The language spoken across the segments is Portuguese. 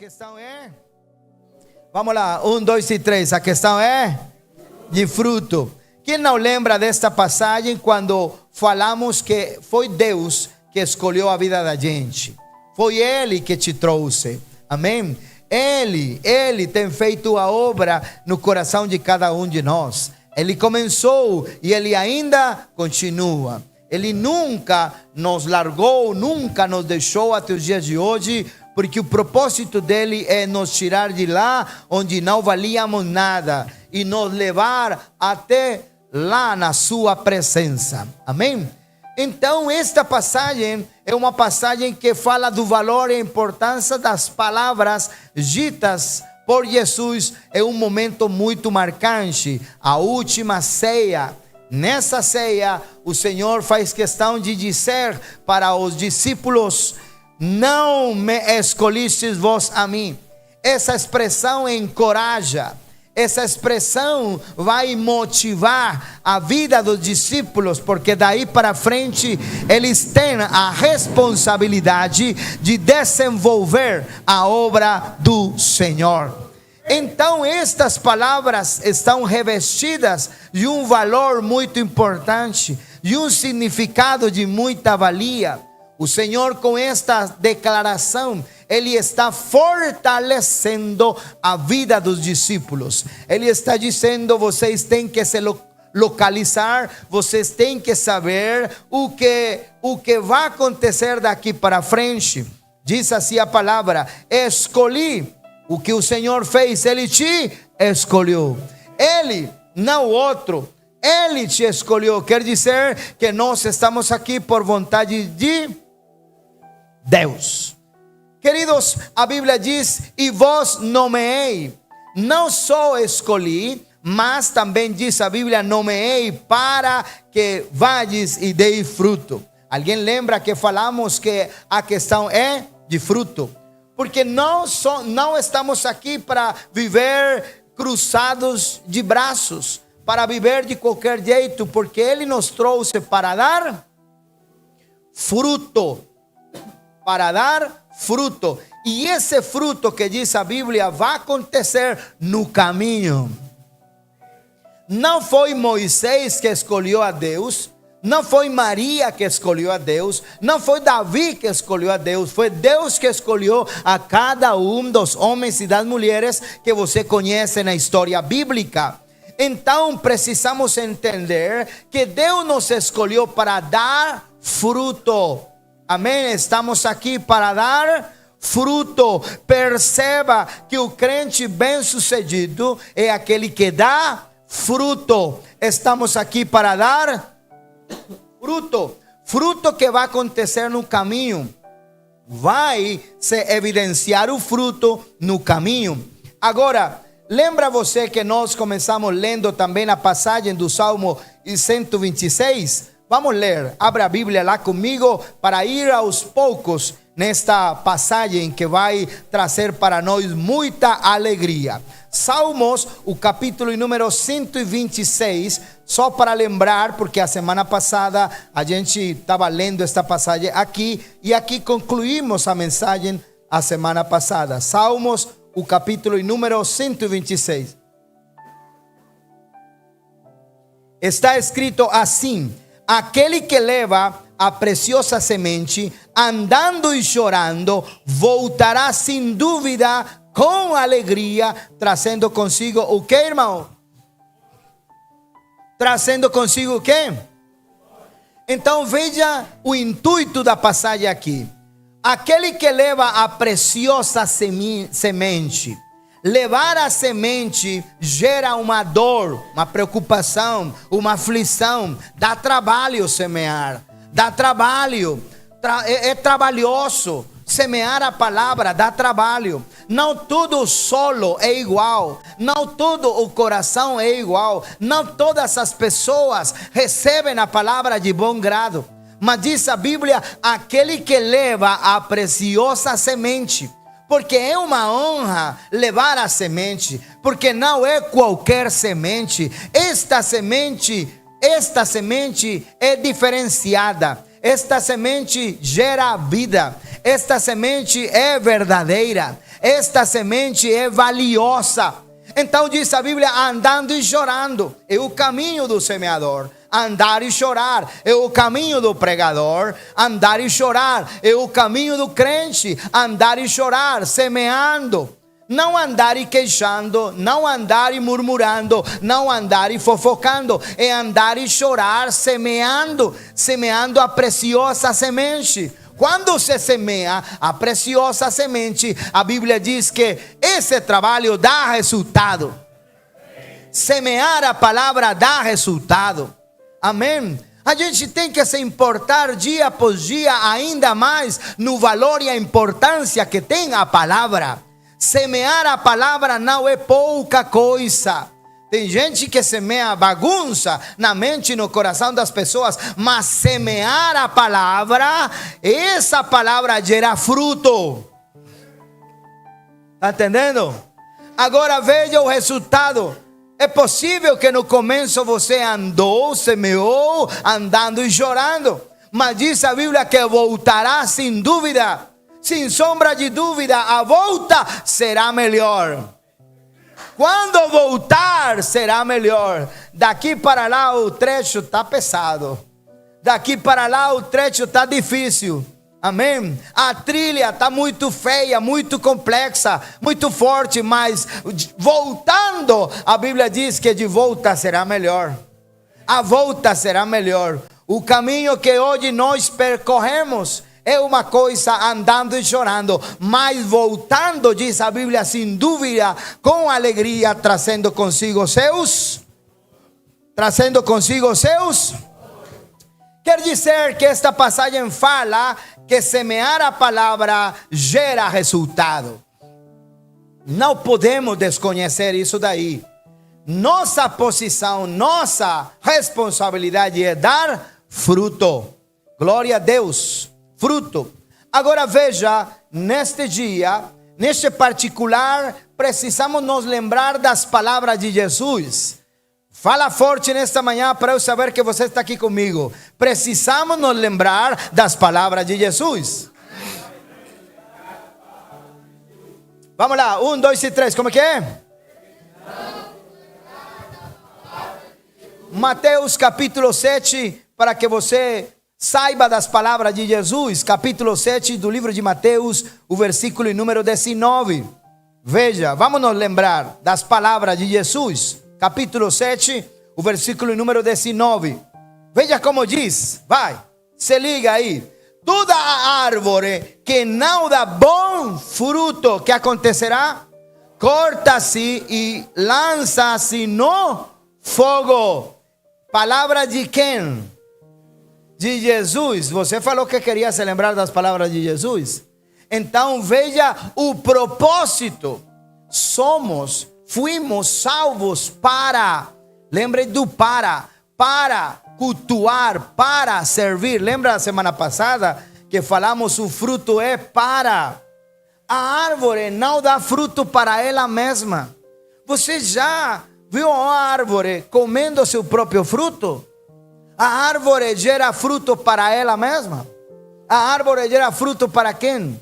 questão é? Vamos lá, 1, 2 e 3. A questão é de fruto. Quem não lembra desta passagem quando falamos que foi Deus que escolheu a vida da gente? Foi Ele que te trouxe. Amém? Ele tem feito a obra no coração de cada um de nós. Ele começou e Ele ainda continua. Ele nunca nos largou, nunca nos deixou até os dias de hoje, porque o propósito dele é nos tirar de lá onde não valíamos nada e nos levar até lá na sua presença. Amém? Então esta passagem é uma passagem que fala do valor e importância das palavras ditas por Jesus. É um momento muito marcante, a última ceia. Nessa ceia, o Senhor faz questão de dizer para os discípulos: não me escolhistes vós a mim. Essa expressão encoraja, essa expressão vai motivar a vida dos discípulos, porque daí para frente eles têm a responsabilidade de desenvolver a obra do Senhor. Então estas palavras estão revestidas de um valor muito importante, de um significado de muita valia. O Senhor, com esta declaração, Ele está fortalecendo a vida dos discípulos. Ele está dizendo: vocês têm que se localizar, vocês têm que saber o que vai acontecer daqui para frente. Diz assim a palavra: escolhi. O que o Senhor fez, Ele te escolheu. Ele, não outro, Ele te escolheu. Quer dizer que nós estamos aqui por vontade de Deus. Queridos, a Bíblia diz: e vos nomeei. Não só escolhi, mas também diz a Bíblia: nomeei para que vades e deis fruto. Alguém lembra que falamos que a questão é de fruto? Porque não estamos aqui para viver cruzados de braços, para viver de qualquer jeito, porque Ele nos trouxe para dar fruto. Para dar fruto. E esse fruto que diz a Bíblia vai acontecer no caminho. Não foi Moisés que escolheu a Deus. Não foi Maria que escolheu a Deus, não foi Davi que escolheu a Deus, foi Deus que escolheu a cada um dos homens e das mulheres que você conhece na história bíblica. Então precisamos entender que Deus nos escolheu para dar fruto. Amém? Estamos aqui para dar fruto. Perceba que o crente bem-sucedido é aquele que dá fruto. Estamos aqui para dar fruto que vai acontecer no caminho. Vai se evidenciar o fruto no caminho. Agora, lembra você que nós começamos lendo também a passagem do Salmo 126? Vamos ler, abra a Bíblia lá comigo para ir aos poucos nesta passagem que vai trazer para nós muita alegria. Salmos, o capítulo número 126, só para lembrar, porque a semana passada a gente estava lendo esta passagem aqui, e aqui concluímos a mensagem a semana passada. Salmos, o capítulo número 126. Está escrito assim: aquele que leva a preciosa semente, andando e chorando, voltará sem dúvida com alegria, trazendo consigo o que, irmão? Trazendo consigo o que? Então veja o intuito da passagem aqui. Aquele que leva a preciosa semente. Levar a semente gera uma dor, uma preocupação, uma aflição. Dá trabalho semear. Dá trabalho. É trabalhoso. Semear a palavra dá trabalho. Não todo o solo é igual. Não todo o coração é igual. Não todas as pessoas recebem a palavra de bom grado. Mas diz a Bíblia: aquele que leva a preciosa semente. Porque é uma honra levar a semente. Porque não é qualquer semente. Esta semente é diferenciada. Esta semente gera vida. esta semente é verdadeira, esta semente é valiosa. Então diz a Bíblia, andando e chorando é o caminho do semeador. Andar e chorar é o caminho do pregador. Andar e chorar é o caminho do crente. Andar e chorar, semeando. Não andar e queixando, não andar e murmurando, não andar e fofocando. É andar e chorar, semeando a preciosa semente. Quando se semeia a preciosa semente, a Bíblia diz que esse trabalho dá resultado. Semear a palavra dá resultado. Amém? A gente tem que se importar dia após dia ainda mais no valor e a importância que tem a palavra. Semear a palavra não é pouca coisa. Tem gente que semeia bagunça na mente e no coração das pessoas, mas semear a palavra, essa palavra gera fruto. Está entendendo? Agora veja o resultado. É possível que no começo você andou, semeou, andando e chorando, mas diz a Bíblia que voltará sem dúvida, sem sombra de dúvida. A volta será melhor. Quando voltar será melhor. Daqui para lá o trecho está pesado. Daqui para lá o trecho está difícil. Amém? A trilha está muito feia, muito complexa, muito forte, mas voltando, a Bíblia diz que de volta será melhor. A volta será melhor. O caminho que hoje nós percorremos é uma coisa, andando e chorando, mas voltando, diz a Bíblia, sem dúvida, com alegria, trazendo consigo seus. Quer dizer que esta passagem fala que semear a palavra gera resultado. Não podemos desconhecer isso daí. Nossa posição, nossa responsabilidade é dar fruto. Glória a Deus. Fruto. Agora veja, neste dia, neste particular, precisamos nos lembrar das palavras de Jesus. Fala forte nesta manhã para eu saber que você está aqui comigo. Precisamos nos lembrar das palavras de Jesus. Vamos lá, 1, 2 e 3, como é que é? Mateus capítulo 7, para que você saiba das palavras de Jesus. Capítulo 7 do livro de Mateus, o versículo número 19. Veja, vamos nos lembrar das palavras de Jesus. Capítulo 7, o versículo número 19. Veja como diz, vai, se liga aí. Toda a árvore que não dá bom fruto, que acontecerá? Corta-se e lança-se no fogo. Palavra de quem? De Jesus. Você falou que queria se lembrar das palavras de Jesus. Então veja o propósito. Fuimos salvos para, lembre do para cultuar, para servir. Lembra da semana passada que falamos o fruto é para. A árvore não dá fruto para ela mesma. Você já viu uma árvore comendo seu próprio fruto? A árvore gera fruto para ela mesma. A árvore gera fruto para quem?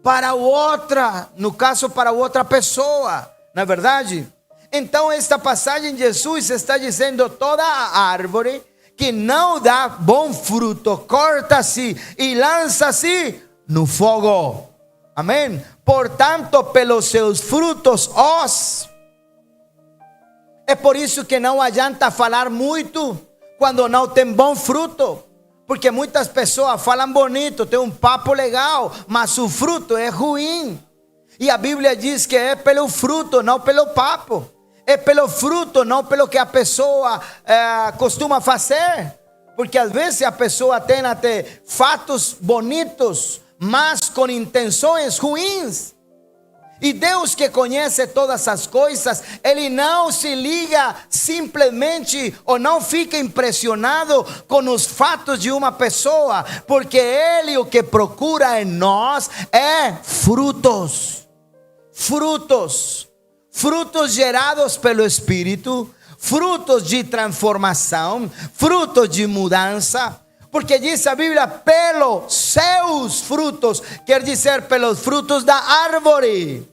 Para outra, no caso para outra pessoa. Não é verdade? Então esta passagem Jesus está dizendo: toda a árvore que não dá bom fruto, corta-se e lança-se no fogo. Amém? Portanto, pelos seus frutos os. É por isso que não adianta falar muito quando não tem bom fruto. Porque muitas pessoas falam bonito, tem um papo legal, mas o fruto é ruim. E a Bíblia diz que é pelo fruto, não pelo papo. É pelo fruto, não pelo que a pessoa costuma fazer. Porque às vezes a pessoa tem até fatos bonitos, mas com intenções ruins. E Deus, que conhece todas as coisas, Ele não se liga simplesmente ou não fica impressionado com os fatos de uma pessoa, porque Ele o que procura em nós é frutos. Frutos gerados pelo Espírito, frutos de transformação, frutos de mudança. Porque diz a Bíblia, pelos seus frutos, quer dizer, pelos frutos da árvore,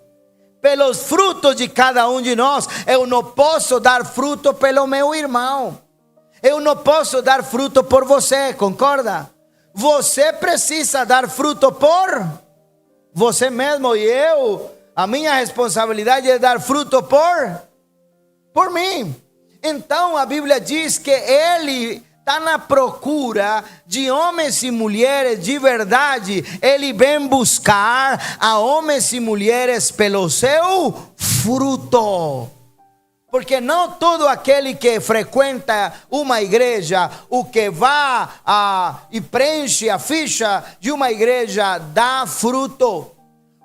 pelos frutos de cada um de nós. Eu não posso dar fruto pelo meu irmão, eu não posso dar fruto por você, concorda? Você precisa dar fruto por você mesmo, e a minha responsabilidade é dar fruto por mim. Então a Bíblia diz que Ele está na procura de homens e mulheres de verdade. Ele vem buscar a homens e mulheres pelo seu fruto. Porque não todo aquele que frequenta uma igreja, o que e preenche a ficha de uma igreja, dá fruto.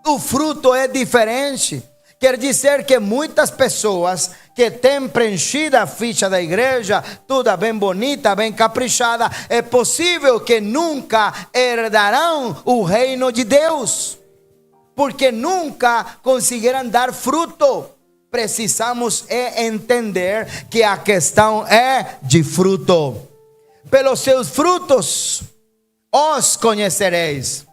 O fruto é diferente. Quer dizer que muitas pessoas que têm preenchido a ficha da igreja, toda bem bonita, bem caprichada, é possível que nunca herdarão o reino de Deus, porque nunca conseguirão dar fruto. Precisamos entender que a questão é de fruto. Pelos seus frutos os conhecereis.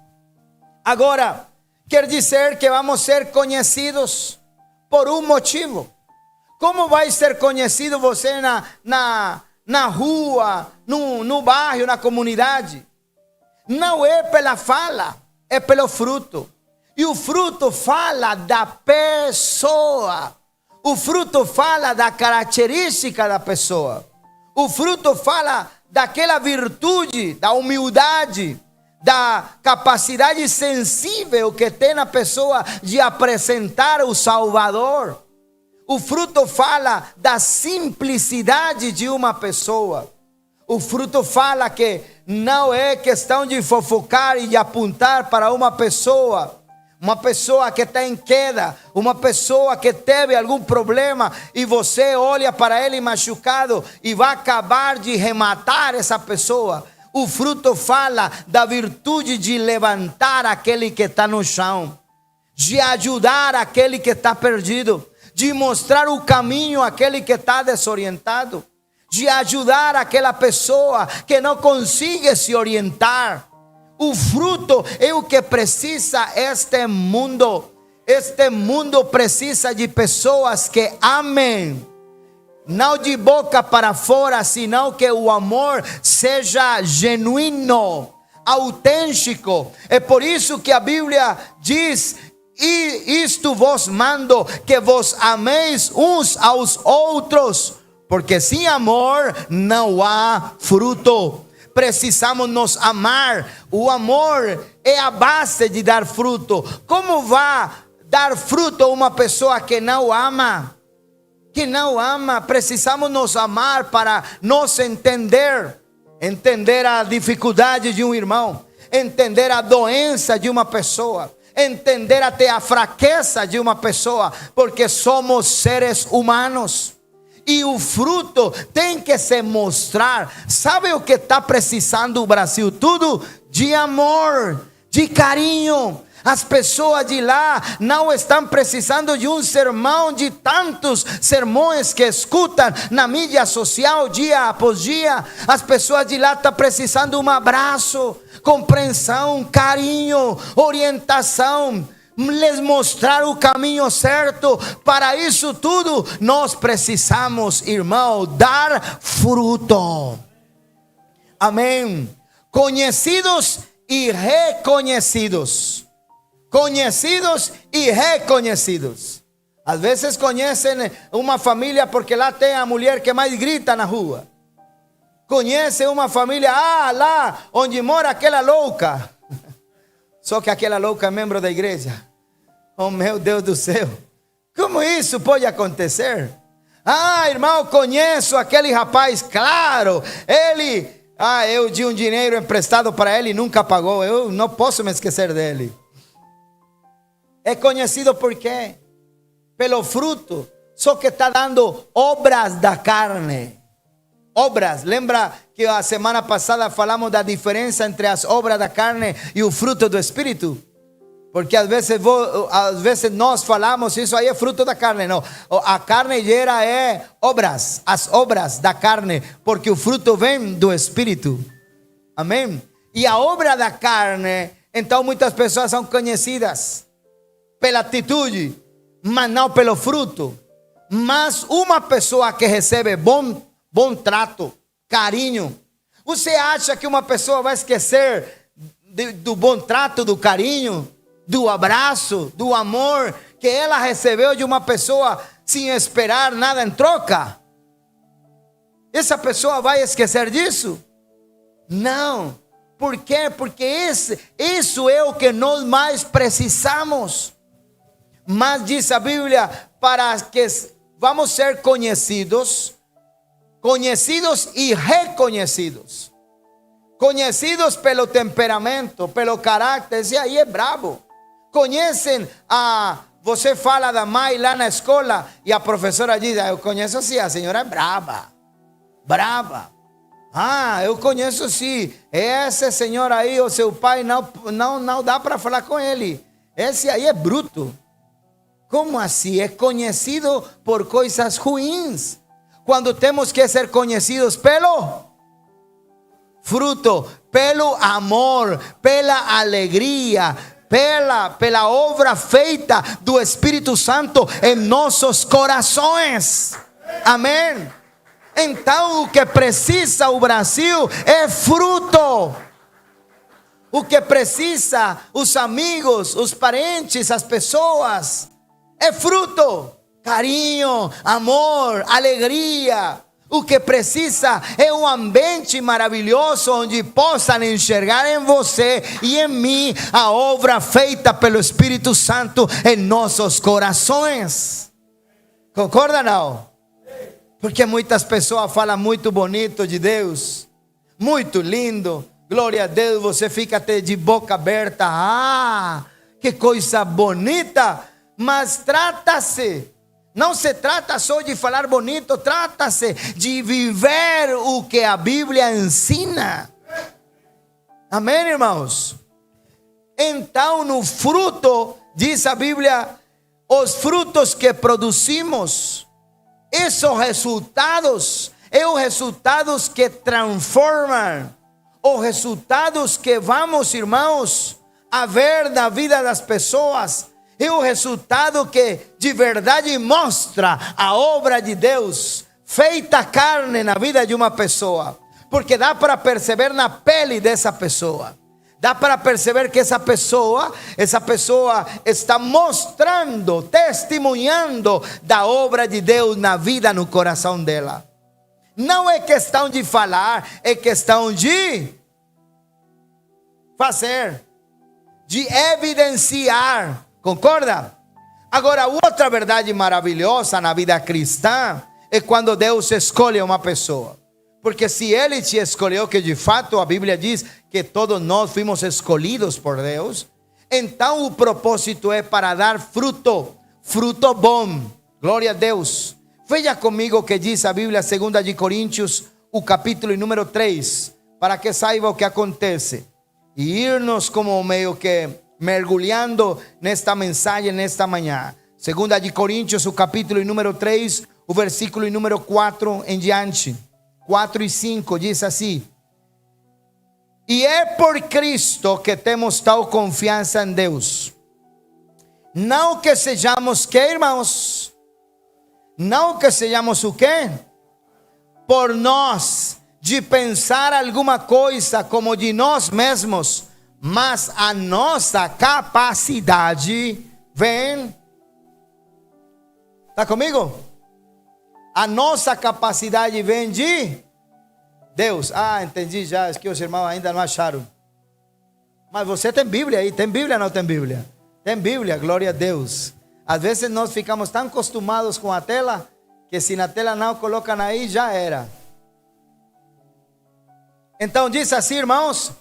Agora, quer dizer que vamos ser conhecidos por um motivo. Como vai ser conhecido você na rua, no bairro, na comunidade? Não é pela fala, é pelo fruto. E o fruto fala da pessoa. O fruto fala da característica da pessoa. O fruto fala daquela virtude, da humildade, da capacidade sensível que tem a pessoa de apresentar o Salvador. O fruto fala da simplicidade de uma pessoa. O fruto fala que não é questão de fofocar e de apontar para uma pessoa que está em queda, uma pessoa que teve algum problema e você olha para ele machucado e vai acabar de rematar essa pessoa. O fruto fala da virtude de levantar aquele que está no chão, de ajudar aquele que está perdido, de mostrar o caminho àquele que está desorientado, de ajudar aquela pessoa que não consegue se orientar. O fruto é o que precisa este mundo. Este mundo precisa de pessoas que amem, não de boca para fora, senão que o amor seja genuíno, autêntico. É por isso que a Bíblia diz: e isto vos mando, que vos ameis uns aos outros, porque sem amor não há fruto. Precisamos nos amar. O amor é a base de dar fruto. Como vai dar fruto uma pessoa que não ama? Que não ama. Precisamos nos amar para nos entender a dificuldade de um irmão, entender a doença de uma pessoa, entender até a fraqueza de uma pessoa, porque somos seres humanos. E o fruto tem que se mostrar. Sabe o que está precisando o Brasil? Tudo de amor, de carinho. As pessoas de lá não estão precisando de um sermão, de tantos sermões que escutam na mídia social dia após dia. As pessoas de lá estão precisando de um abraço, compreensão, carinho, orientação, lhes mostrar o caminho certo. Para isso tudo nós precisamos, irmão, dar fruto. Amém. Conhecidos e reconhecidos. Conhecidos e reconhecidos. Às vezes conhecem uma família porque lá tem a mulher que mais grita na rua. Conhecem uma família, lá onde mora aquela louca. Só que aquela louca é membro da igreja. Oh, meu Deus do céu. Como isso pode acontecer? Irmão, conheço aquele rapaz, claro. Ele, eu di um dinheiro emprestado para ele e nunca pagou. Eu não posso me esquecer dele. É conhecido por quê? Pelo fruto. Só que está dando obras da carne. Obras. Lembra que a semana passada falamos da diferença entre as obras da carne e o fruto do Espírito? Porque às vezes nós falamos, isso aí é fruto da carne. Não, a carne gera obras, as obras da carne, porque o fruto vem do Espírito. Amém? E a obra da carne, então muitas pessoas são conhecidas pela atitude, mas não pelo fruto. Mas uma pessoa que recebe bom trato, carinho, você acha que uma pessoa vai esquecer do bom trato, do carinho, do abraço, do amor que ela recebeu de uma pessoa sem esperar nada em troca? Essa pessoa vai esquecer disso? Não. Por quê? Porque isso é o que nós mais precisamos. Mas diz a Bíblia, para que vamos ser conhecidos e reconhecidos. Conhecidos pelo temperamento, pelo caráter. Esse aí é bravo. Conhecem você fala da mãe lá na escola e a professora diz: eu conheço sim, a senhora é brava. Eu conheço sim. Esse senhor aí, o seu pai, não dá para falar com ele. Esse aí é bruto. Como assim? É conhecido por coisas ruins. Quando temos que ser conhecidos pelo fruto, pelo amor, pela alegria, pela obra feita do Espírito Santo em nossos corações. Amém? Então o que precisa o Brasil é fruto. O que precisa os amigos, os parentes, as pessoas é fruto, carinho, amor, alegria. O que precisa é um ambiente maravilhoso onde possam enxergar em você e em mim a obra feita pelo Espírito Santo em nossos corações. Concorda não? Porque muitas pessoas falam muito bonito de Deus, muito lindo, glória a Deus, você fica até de boca aberta. Que coisa bonita. Mas trata-se, não se trata só de falar bonito, trata-se de viver o que a Bíblia ensina. Amém, irmãos? Então, no fruto, diz a Bíblia, os frutos que produzimos, esses resultados, os resultados que transformam, os resultados que vamos, irmãos, a ver na vida das pessoas. É o resultado que de verdade mostra a obra de Deus feita carne na vida de uma pessoa. Porque dá para perceber na pele dessa pessoa. Dá para perceber que essa pessoa está mostrando, testemunhando da obra de Deus na vida, no coração dela. Não é questão de falar, é questão de fazer, de evidenciar. Concorda? Agora, outra verdade maravilhosa na vida cristã é quando Deus escolhe uma pessoa. Porque se Ele te escolheu, que de fato a Bíblia diz que todos nós fomos escolhidos por Deus, então o propósito é para dar fruto bom. Glória a Deus. Veja comigo que diz a Bíblia, 2 de Coríntios, o capítulo número 3, para que saiba o que acontece. E irnos como meio que mergulhando nesta mensagem nesta manhã. 2 de Coríntios, o capítulo número 3, o versículo número 4 em diante. 4 e 5 diz assim: e é por Cristo que temos tal confiança em Deus. Não que sejamos que, irmãos? Não que sejamos o quê? Por nós, de pensar alguma coisa como de nós mesmos, mas a nossa capacidade vem. Está comigo? A nossa capacidade vem de Deus. Entendi já, é que os irmãos ainda não acharam. Mas você tem Bíblia aí? Tem Bíblia ou não tem Bíblia? Tem Bíblia, glória a Deus. Às vezes nós ficamos tão acostumados com a tela, que se na tela não colocam aí, já era. Então diz assim, irmãos: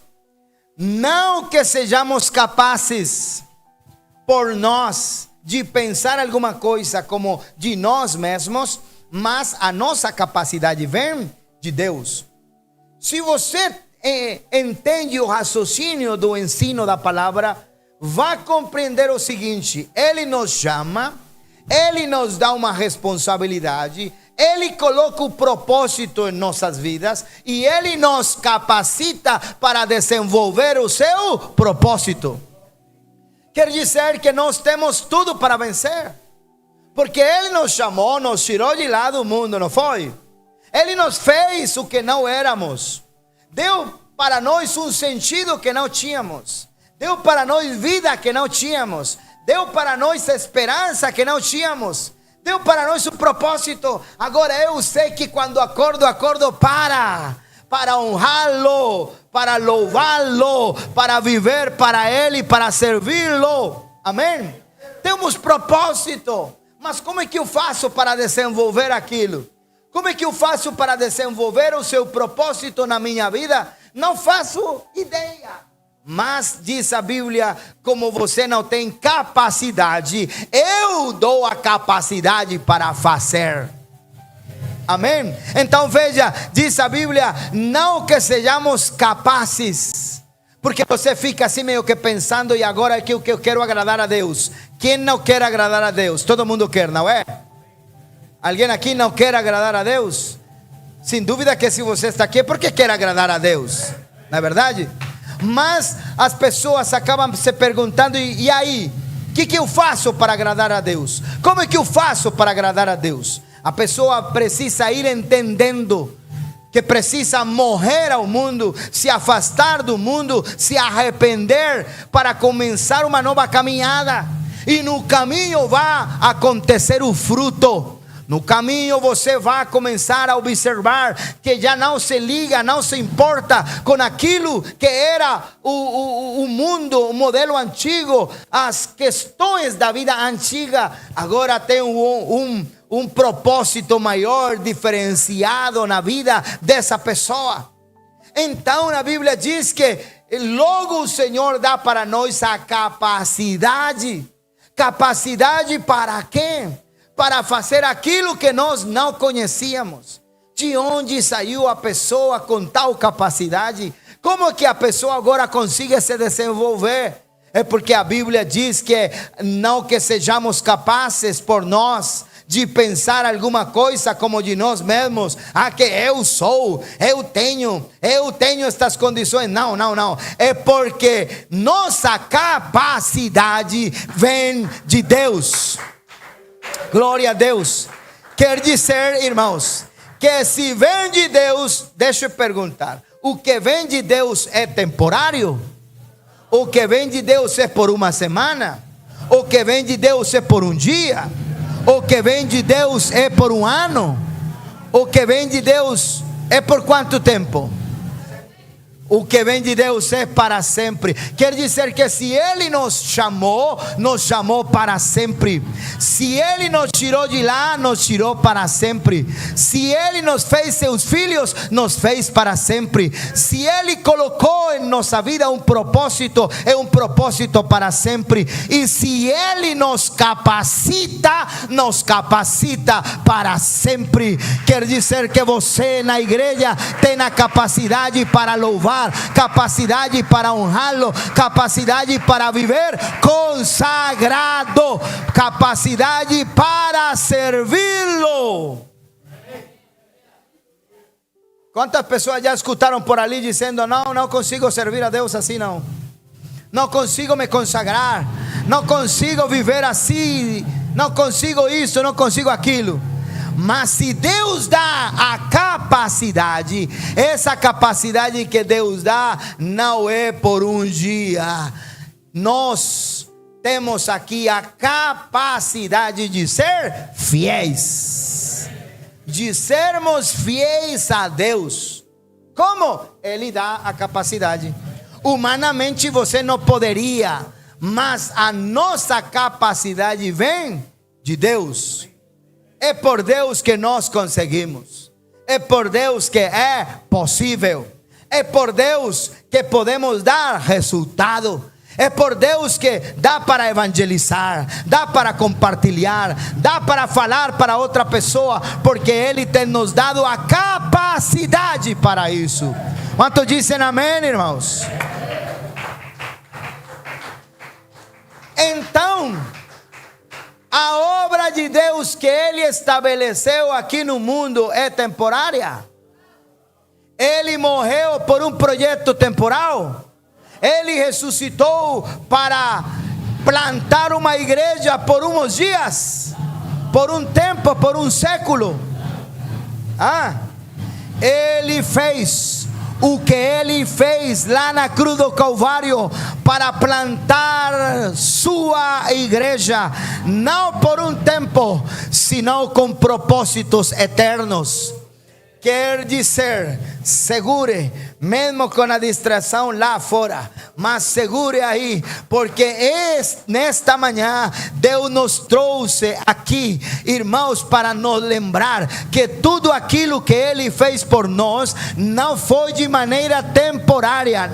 não que sejamos capazes por nós de pensar alguma coisa como de nós mesmos, mas a nossa capacidade vem de Deus. Se você entende o raciocínio do ensino da palavra, vai compreender o seguinte: Ele nos chama, Ele nos dá uma responsabilidade, Ele coloca o propósito em nossas vidas e Ele nos capacita para desenvolver o seu propósito. Quer dizer que nós temos tudo para vencer, porque Ele nos chamou, nos tirou de lá do mundo, não foi? Ele nos fez o que não éramos, deu para nós um sentido que não tínhamos, deu para nós vida que não tínhamos, deu para nós esperança que não tínhamos, deu para nós um propósito. Agora eu sei que quando acordo para honrá-lo, para louvá-lo, para viver para Ele, para servi-lo. Amém? Temos propósito, mas como é que eu faço para desenvolver aquilo? Como é que eu faço para desenvolver o seu propósito na minha vida? Não faço ideia. Mas diz a Bíblia, como você não tem capacidade, eu dou a capacidade para fazer. Amém? Então veja, diz a Bíblia, não que sejamos capazes, porque você fica assim meio que pensando, e agora é que eu quero agradar a Deus. Quem não quer agradar a Deus? Todo mundo quer, não é? Alguém aqui não quer agradar a Deus? Sem dúvida que se você está aqui é porque quer agradar a Deus, não é verdade? Mas as pessoas acabam se perguntando, e aí? O que eu faço para agradar a Deus? Como é que eu faço para agradar a Deus? A pessoa precisa ir entendendo que precisa morrer ao mundo, se afastar do mundo, se arrepender para começar uma nova caminhada. E no caminho vai acontecer o fruto. No caminho você vai começar a observar que já não se liga, não se importa com aquilo que era o mundo, o modelo antigo, as questões da vida antiga. Agora tem um propósito maior, diferenciado na vida dessa pessoa. Então a Bíblia diz que logo o Senhor dá para nós a capacidade. Capacidade para quê? Para fazer aquilo que nós não conhecíamos. De onde saiu a pessoa com tal capacidade? Como que a pessoa agora consegue se desenvolver? É porque a Bíblia diz que não que sejamos capazes por nós de pensar alguma coisa como de nós mesmos. Que eu sou, eu tenho estas condições. Não. É porque nossa capacidade vem de Deus. Glória a Deus. Quer dizer, irmãos, que se vem de Deus, deixa eu perguntar, o que vem de Deus é temporário? O que vem de Deus é por uma semana? O que vem de Deus é por um dia? O que vem de Deus é por um ano? O que vem de Deus é por quanto tempo? O que vem de Deus é para sempre. Quer dizer que se Ele nos chamou para sempre. Se Ele nos tirou de lá, nos tirou para sempre. Se Ele nos fez seus filhos, nos fez para sempre. Se Ele colocou em nossa vida um propósito, é um propósito para sempre. E se Ele nos capacita para sempre. Quer dizer que você na igreja tem a capacidade para louvar, capacidade para honrá-lo, capacidade para viver consagrado, capacidade para servi-lo. Quantas pessoas já escutaram por ali dizendo: não consigo servir a Deus assim, não consigo me consagrar, não consigo viver assim, não consigo isso, não consigo aquilo. Mas se Deus dá a capacidade, essa capacidade que Deus dá não é por um dia. Nós temos aqui a capacidade de ser fiéis, de sermos fiéis a Deus. Como? Ele dá a capacidade. Humanamente você não poderia, mas a nossa capacidade vem de Deus. É por Deus que nós conseguimos. É por Deus que é possível. É por Deus que podemos dar resultado. É por Deus que dá para evangelizar, dá para compartilhar, dá para falar para outra pessoa, porque Ele tem nos dado a capacidade para isso. Quanto dizem amém, irmãos? Então, A obra de Deus que Ele estabeleceu aqui no mundo é temporária. Ele morreu por um projeto temporal. Ele ressuscitou para plantar uma igreja por uns dias, por um tempo, por um século. Ele fez o que Ele fez lá na cruz do Calvário para plantar sua igreja, não por um tempo, senão com propósitos eternos. Quer dizer, segure, mesmo com a distração lá fora, mas segure aí, porque nesta manhã Deus nos trouxe aqui, irmãos, para nos lembrar que tudo aquilo que Ele fez por nós não foi de maneira temporária,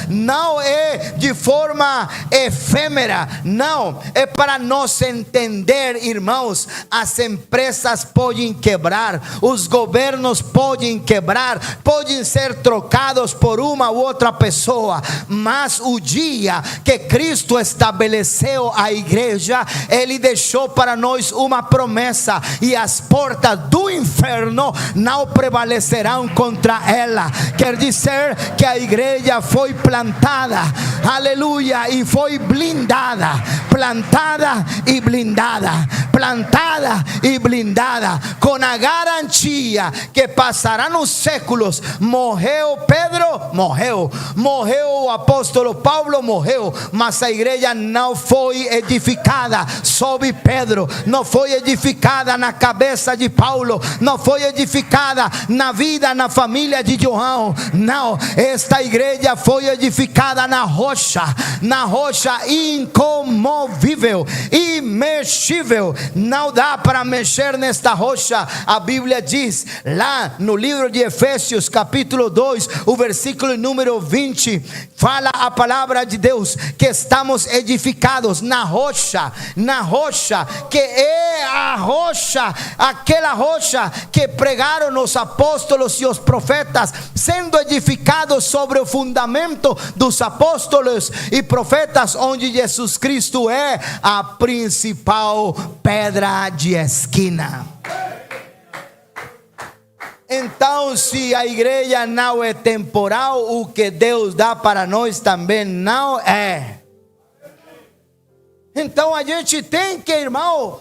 não é de forma efêmera, não, é para nós entender, irmãos. As empresas podem quebrar, os governos podem quebrar, podem ser trocados por uma ou outra pessoa, mas o dia que Cristo estabeleceu a igreja, Ele deixou para nós uma promessa, e as portas do inferno não prevalecerão contra ela. Quer dizer que a igreja foi plantada, aleluia, e foi blindada, plantada e blindada, plantada e blindada, com a garantia que passarão os séculos. Morreu Pedro, morreu o apóstolo Paulo, morreu, mas a igreja não foi edificada sobre Pedro, não foi edificada na cabeça de Paulo, não foi edificada na vida, na família de João, não, esta igreja foi edificada na rocha incomovível, imexível, não dá para mexer nesta rocha. A Bíblia diz lá no livro de Efésios capítulo 2, o versículo número 20, fala a palavra de Deus que estamos edificados na rocha, que é a rocha, aquela rocha que pregaram os apóstolos e os profetas, sendo edificados sobre o fundamento dos apóstolos e profetas, onde Jesus Cristo é a principal pedra de esquina. Então, se a igreja não é temporal, o que Deus dá para nós também não é. Então a gente tem que, irmão,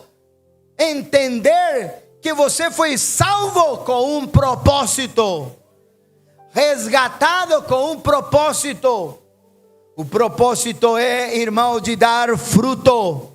entender que você foi salvo com um propósito, resgatado com um propósito. O propósito é, irmão, de dar fruto,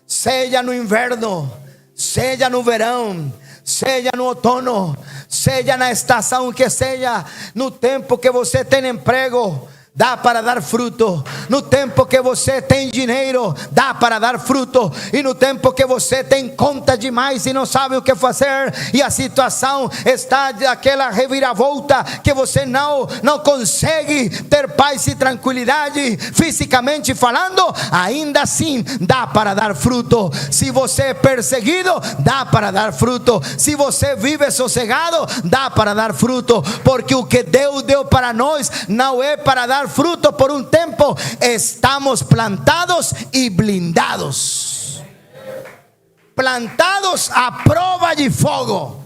seja no inverno, seja no verão, seja no outono, seja na estação que seja, no tempo que você tem emprego, dá para dar fruto. No tempo que você tem dinheiro, dá para dar fruto. E no tempo que você tem conta demais e não sabe o que fazer, e a situação está daquela reviravolta que você não consegue ter paz e tranquilidade, fisicamente falando, ainda assim dá para dar fruto. Se você é perseguido, dá para dar fruto. Se você vive sossegado, dá para dar fruto. Porque o que Deus deu para nós não é para dar fruto por um tempo. Estamos plantados e blindados, plantados à prova de fogo.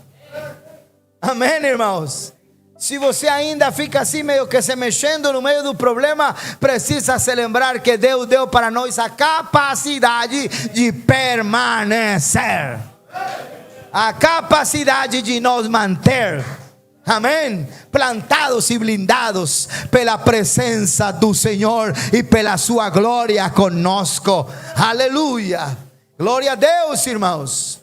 Amém, irmãos? Se você ainda fica assim meio que se mexendo no meio do problema, precisa se lembrar que Deus deu para nós a capacidade de permanecer, a capacidade de nos manter. Amém? Plantados e blindados pela presença do Senhor e pela sua glória conosco. Aleluia. Glória a Deus, irmãos.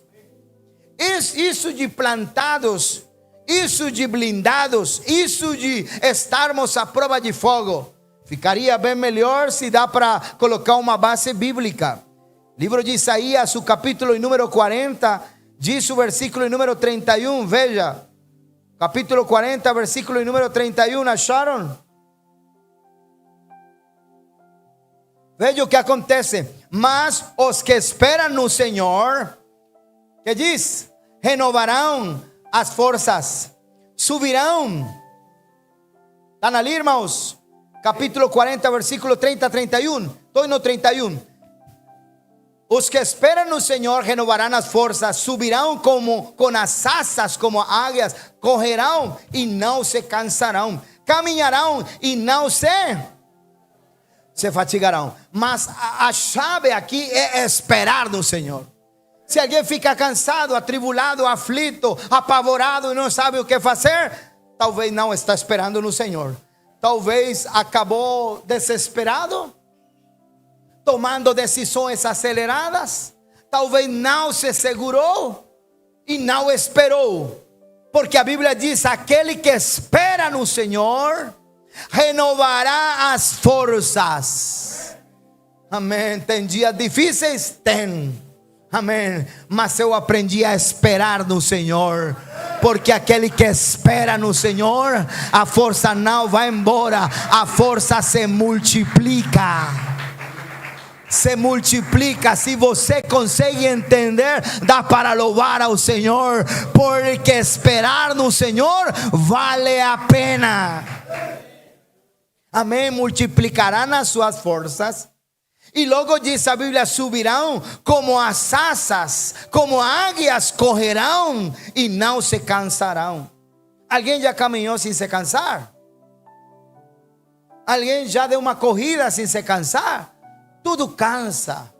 Isso de plantados, isso de blindados, isso de estarmos à prova de fogo, ficaria bem melhor se dá para colocar uma base bíblica. Livro de Isaías, o capítulo número 40, diz o versículo número 31, veja. Capítulo 40, versículo número 31, acharam? Veja o que acontece. Mas os que esperam no Senhor, que diz? Renovarão as forças, subirão. Estão ali, irmãos? Capítulo 40, versículo 30 a 31. Estou no 31. Os que esperam no Senhor renovarão as forças, subirão como com as asas como águias, correrão e não se cansarão, caminharão e não se fatigarão. Mas a chave aqui é esperar no Senhor. Se alguém fica cansado, atribulado, aflito, apavorado e não sabe o que fazer, talvez não está esperando no Senhor. Talvez acabou desesperado, tomando decisões aceleradas. Talvez não se segurou e não esperou. Porque a Bíblia diz: aquele que espera no Senhor renovará as forças. Amém. Tem dias difíceis? Tem. Amém. Mas eu aprendi a esperar no Senhor. Porque aquele que espera no Senhor, a força não vai embora, a força se multiplica. Se multiplica. Se você consegue entender, dá para louvar ao Senhor, porque esperar no Senhor vale a pena. Amém. Multiplicarão as suas forças. E logo diz a Bíblia: subirão como as asas, como águias, correrão e não se cansarão. Alguém já caminhou sem se cansar? Alguém já deu uma corrida sem se cansar? Tudo cansa.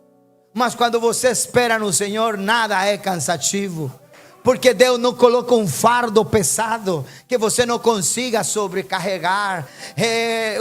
Mas quando você espera no Senhor, nada é cansativo. Porque Deus não coloca um fardo pesado que você não consiga sobrecarregar.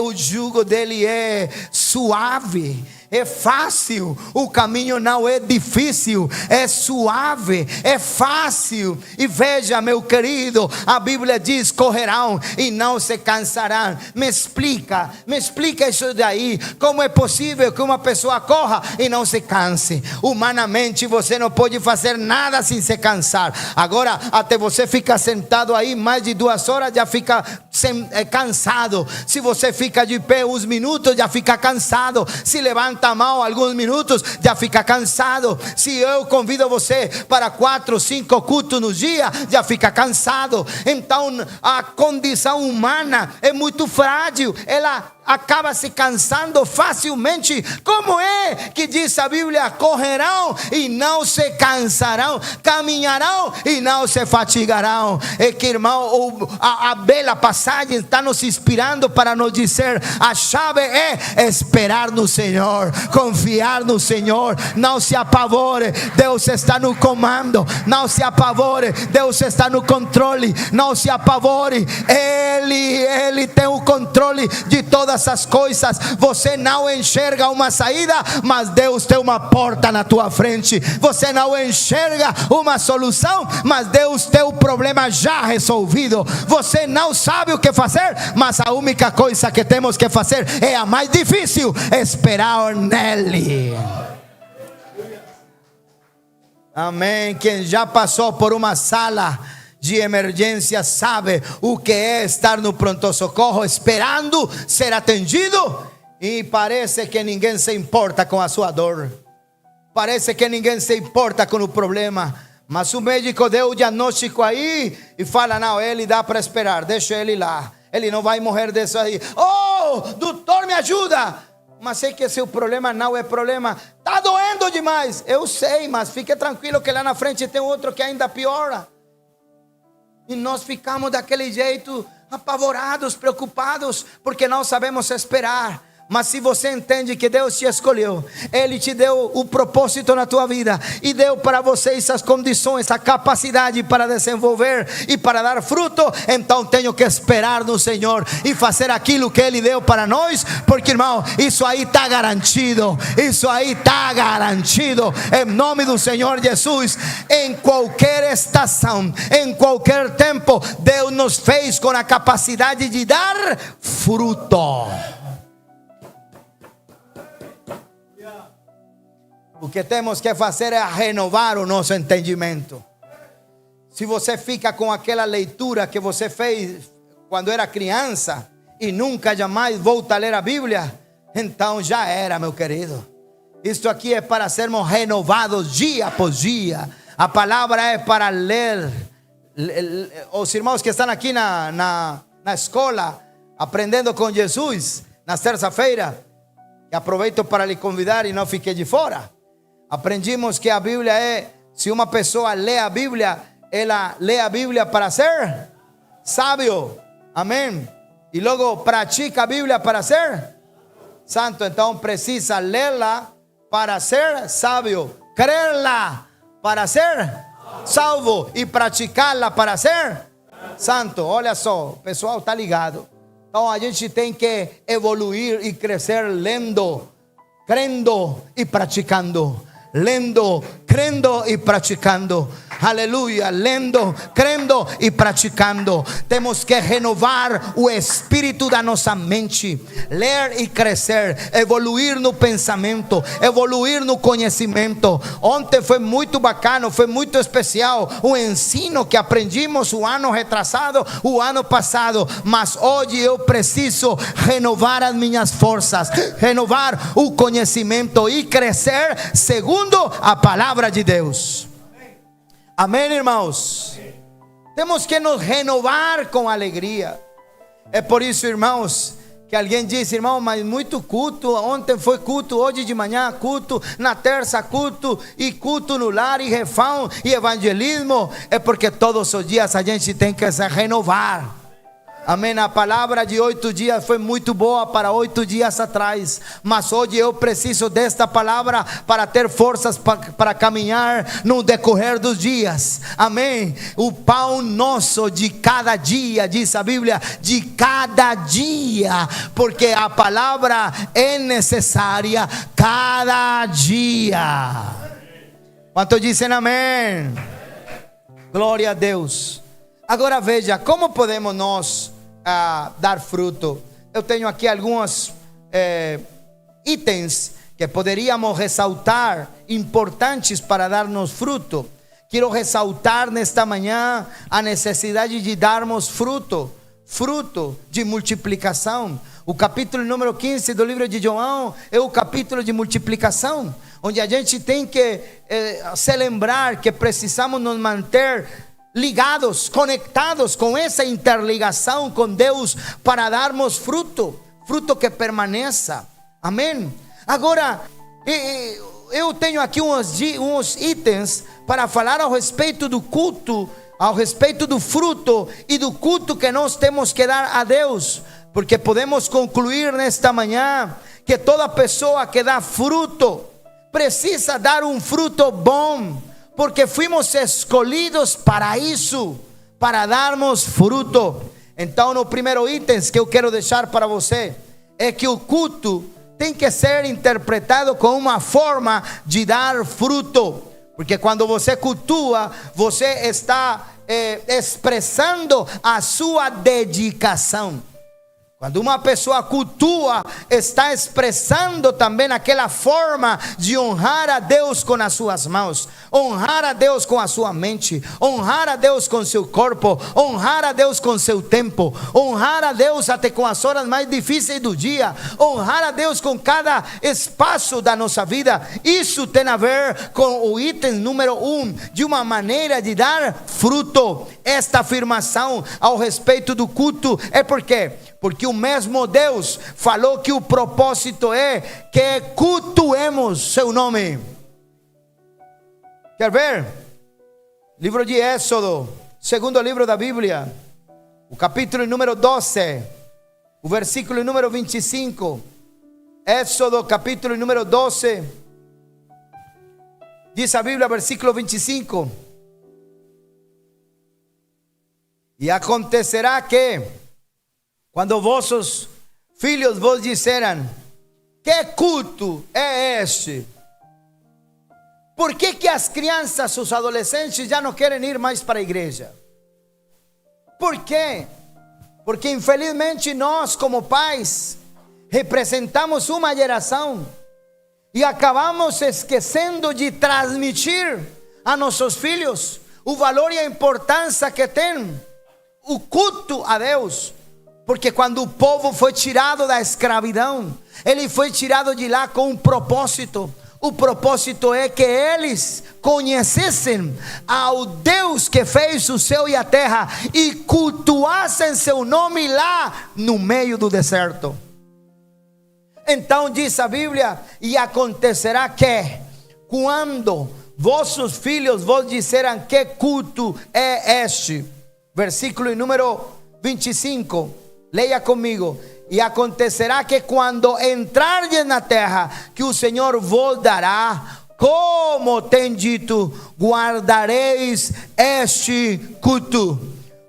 O jugo dele é suave, é fácil. O caminho não é difícil, é suave, é fácil. E veja, meu querido, a Bíblia diz: correrão e não se cansarão. Me explica isso daí. Como é possível que uma pessoa corra e não se canse? Humanamente você não pode fazer nada sem se cansar. Agora, até você fica sentado aí mais de 2 horas, já fica cansado. Se você fica de pé uns minutos, já fica cansado. Se levanta a mão alguns minutos, já fica cansado. Se eu convido você para 4, 5 cultos no dia, já fica cansado. Então a condição humana é muito frágil. Ela acaba se cansando facilmente. Como é que diz a Bíblia? Correrão e não se cansarão, caminharão e não se fatigarão. É que, irmão, a bela passagem está nos inspirando para nos dizer: a chave é esperar no Senhor, confiar no Senhor. Não se apavore, Deus está no comando. Não se apavore, Deus está no controle. Não se apavore, Ele tem o controle de todas as coisas. Você não enxerga uma saída, mas Deus tem uma porta na tua frente. Você não enxerga uma solução, mas Deus tem o problema já resolvido. Você não sabe o que fazer, mas a única coisa que temos que fazer é a mais difícil: esperar nele. Amém. Quem já passou por uma sala de emergência sabe o que é estar no pronto-socorro esperando ser atendido, e parece que ninguém se importa com a sua dor, parece que ninguém se importa com o problema, mas o médico deu o diagnóstico aí e fala: não, ele dá para esperar, deixa ele lá, ele não vai morrer disso aí. Oh, doutor, me ajuda. Mas sei que seu problema não é problema, está doendo demais. Eu sei, mas fique tranquilo que lá na frente tem outro que ainda piora. E nós ficamos daquele jeito, apavorados, preocupados, porque não sabemos esperar. Mas se você entende que Deus te escolheu, Ele te deu o propósito na tua vida e deu para você essas condições, a capacidade para desenvolver e para dar fruto, então tenho que esperar no Senhor e fazer aquilo que Ele deu para nós, porque, irmão, isso aí está garantido. Isso aí está garantido em nome do Senhor Jesus. Em qualquer estação, em qualquer tempo, Deus nos fez com a capacidade de dar fruto. O que temos que fazer é renovar o nosso entendimento. Se você fica com aquela leitura que você fez quando era criança e nunca jamais volta a ler a Bíblia, então já era, meu querido. Isto aqui é para sermos renovados dia após dia. A palavra é para ler. Os irmãos que estão aqui na escola aprendendo com Jesus, na terça-feira, aproveito para lhe convidar e não fique de fora. Aprendimos que a Bíblia é, se uma pessoa lê a Bíblia, ela lê a Bíblia para ser sábio. Amém. E logo pratica a Bíblia para ser santo. Então precisa lê-la para ser sábio, crê-la para ser salvo e praticá-la para ser santo. Olha só, o pessoal está ligado. Então a gente tem que evoluir e crescer lendo, crendo e praticando. Lendo, crendo e praticando. Aleluia, lendo, crendo e praticando. Temos que renovar o espírito da nossa mente, ler e crescer, evoluir no pensamento, evoluir no conhecimento. Ontem foi muito bacana, foi muito especial o ensino que aprendimos o ano retrasado, o ano passado. Mas hoje eu preciso renovar as minhas forças, renovar o conhecimento e crescer segundo a palavra de Deus. Amém, irmãos? Temos que nos renovar com alegria. É por isso, irmãos, que alguém disse: irmão, mas muito culto. Ontem foi culto, hoje de manhã culto, na terça culto, e culto no lar, e refrão, e evangelismo. É porque todos os dias a gente tem que se renovar. Amém. A palavra de 8 dias foi muito boa para 8 dias atrás, mas hoje eu preciso desta palavra para ter forças para caminhar no decorrer dos dias. Amém. O pão nosso de cada dia, diz a Bíblia, de cada dia, porque a palavra é necessária cada dia. Quanto dizem amém? Glória a Deus. Agora veja, como podemos nós dar fruto? Eu tenho aqui alguns itens que poderíamos ressaltar, importantes para darmos fruto. Quero ressaltar nesta manhã a necessidade de darmos fruto, fruto de multiplicação. O capítulo número 15 do livro de João é o capítulo de multiplicação, onde a gente tem que se lembrar que precisamos nos manter ligados, conectados com essa interligação com Deus para darmos fruto, fruto que permaneça. Amém. Agora, eu tenho aqui uns itens para falar ao respeito do culto, ao respeito do fruto e do culto que nós temos que dar a Deus, porque podemos concluir nesta manhã que toda pessoa que dá fruto precisa dar um fruto bom, porque fuimos escolhidos para isso, para darmos fruto. Então, o primeiro item que eu quero deixar para você é que o culto tem que ser interpretado como uma forma de dar fruto, porque quando você cultua, você está expressando a sua dedicação. Quando uma pessoa cultua, está expressando também aquela forma de honrar a Deus com as suas mãos, honrar a Deus com a sua mente, honrar a Deus com seu corpo, honrar a Deus com seu tempo, honrar a Deus até com as horas mais difíceis do dia, honrar a Deus com cada espaço da nossa vida. Isso tem a ver com o item número 1, de uma maneira de dar fruto. Esta afirmação ao respeito do culto é porque o mesmo Deus falou que o propósito é que cultuemos seu nome. Quer ver? Livro de Êxodo, segundo livro da Bíblia, o capítulo número 12, o versículo número 25. Êxodo, capítulo número 12, diz a Bíblia, versículo 25: e acontecerá que, quando vossos filhos vos disseram: que culto é este? Por que as crianças, os adolescentes já não querem ir mais para a igreja? Por quê? Porque infelizmente nós, como pais, representamos uma geração e acabamos esquecendo de transmitir a nossos filhos o valor e a importância que tem o culto a Deus. Porque quando o povo foi tirado da escravidão, ele foi tirado de lá com um propósito. O propósito é que eles conhecessem ao Deus que fez o céu e a terra e cultuassem seu nome lá no meio do deserto. Então diz a Bíblia: e acontecerá que, quando vossos filhos vos disseram que culto é este. Versículo número 25. Leia comigo. E acontecerá que quando entrardes na terra que o Senhor vos dará, como tem dito, guardareis este culto.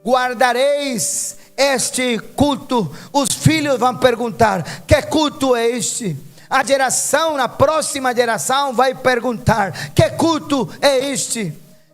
Guardareis este culto. Os filhos vão perguntar: que culto é este? A geração, a próxima geração vai perguntar: que culto é este?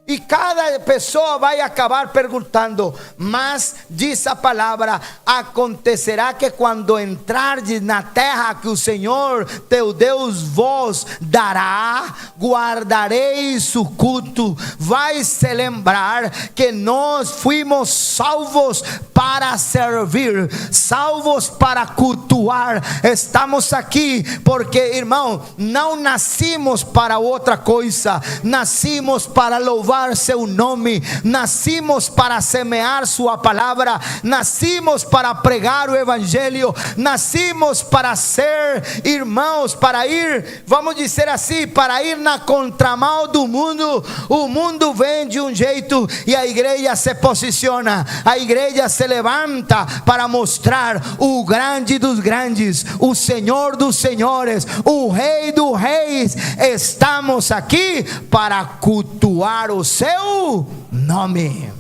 E cada pessoa vai acabar perguntando. Mas diz a palavra: acontecerá que quando entrardes na terra que o Senhor teu Deus vos dará, guardareis o culto. Vai se lembrar que nós fuimos salvos para servir, salvos para cultuar. Estamos aqui porque, irmão, não nascimos para outra coisa. Nascimos para louvar seu nome, nascimos para semear sua palavra, nascimos para pregar o evangelho, nascimos para ser, irmãos, para ir, vamos dizer assim, para ir na contramão do mundo. O mundo vem de um jeito e a igreja se posiciona, a igreja se levanta para mostrar o grande dos grandes, o Senhor dos senhores, o Rei dos reis. Estamos aqui para cultuar o seu nome.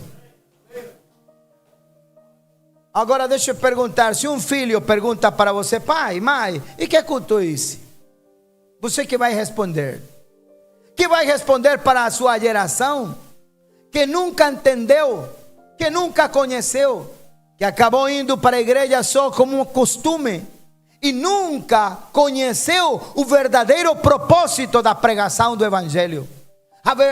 Agora deixa eu perguntar: se um filho pergunta para você: pai, mãe, e que culto é esse? Você que vai responder? Que vai responder para a sua geração que nunca entendeu, que nunca conheceu, que acabou indo para a igreja só como um costume e nunca conheceu o verdadeiro propósito da pregação do evangelho,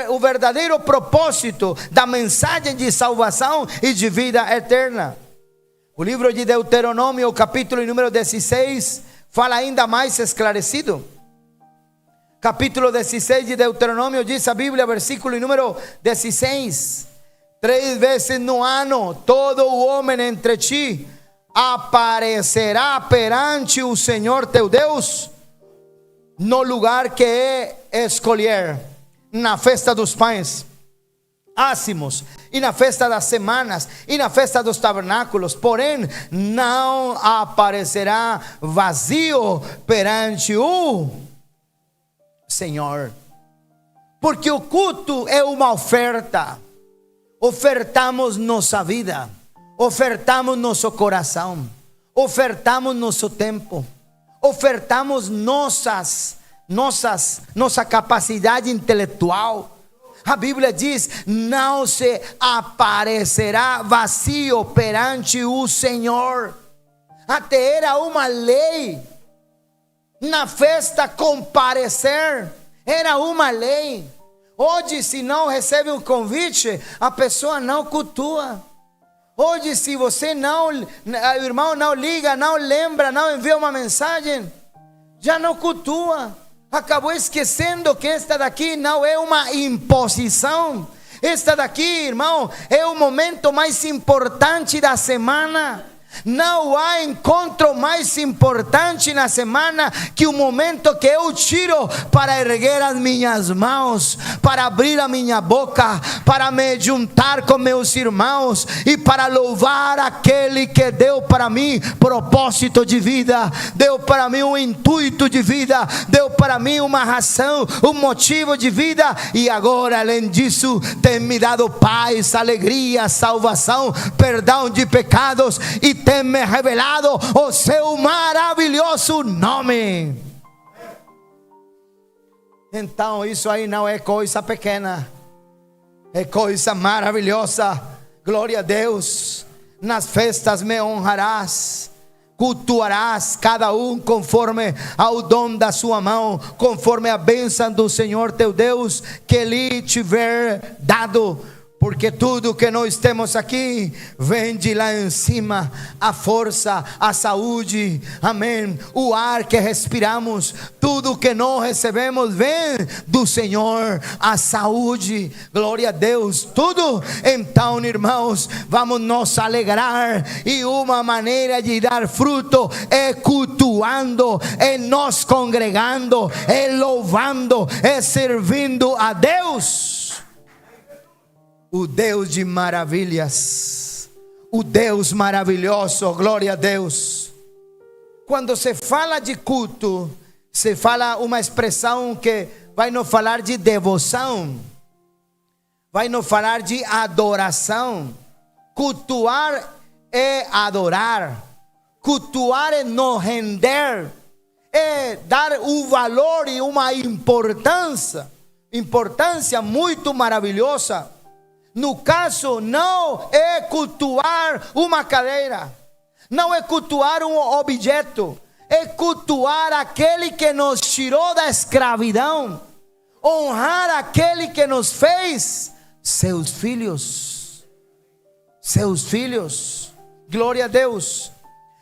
o verdadeiro propósito da mensagem de salvação e de vida eterna. O livro de Deuteronômio, capítulo número 16, fala ainda mais esclarecido. Capítulo 16 de Deuteronômio, diz a Bíblia, versículo número 16: 3 vezes no ano todo o homem entre ti aparecerá perante o Senhor teu Deus no lugar que escolher, na festa dos pães ácimos, e na festa das semanas, e na festa dos tabernáculos. Porém não aparecerá vazio perante o Senhor, porque o culto é uma oferta. Ofertamos nossa vida, ofertamos nosso coração, ofertamos nosso tempo, ofertamos nossa capacidade intelectual. A Bíblia diz: não se aparecerá vazio perante o Senhor. Até era uma lei na festa comparecer, era uma lei. Hoje, se não recebe um convite, a pessoa não cultua. Hoje, se você não, o irmão não liga, não lembra, não envia uma mensagem, já não cultua. Acabou esquecendo que esta daqui não é uma imposição. Esta daqui, irmão, é o momento mais importante da semana. Não há encontro mais importante na semana que o momento que eu tiro para erguer as minhas mãos, para abrir a minha boca, para me juntar com meus irmãos e para louvar aquele que deu para mim propósito de vida, deu para mim um intuito de vida, deu para mim uma razão, um motivo de vida. E agora, além disso, tem me dado paz, alegria, salvação, perdão de pecados e tem me revelado o seu maravilhoso nome. Então isso aí não é coisa pequena, é coisa maravilhosa. Glória a Deus. Nas festas me honrarás, cultuarás cada um conforme ao dom da sua mão, conforme a bênção do Senhor teu Deus que lhe tiver dado. porque tudo que nós temos aqui vem de lá em cima, a força, a saúde, amém, o ar que respiramos, tudo que nós recebemos vem do Senhor, a saúde, glória a Deus, tudo. Então, irmãos, vamos nos alegrar, e uma maneira de dar fruto é cultuando, é nos congregando, é louvando, é servindo a Deus. O Deus de maravilhas, o Deus maravilhoso, glória a Deus. Quando se fala de culto, se fala uma expressão que vai nos falar de devoção, vai nos falar de adoração. Cultuar é adorar, cultuar é nos render, é dar o valor e uma importância muito maravilhosa. No caso, não é cultuar uma cadeira, não é cultuar um objeto, é cultuar aquele que nos tirou da escravidão, honrar aquele que nos fez seus filhos, glória a Deus.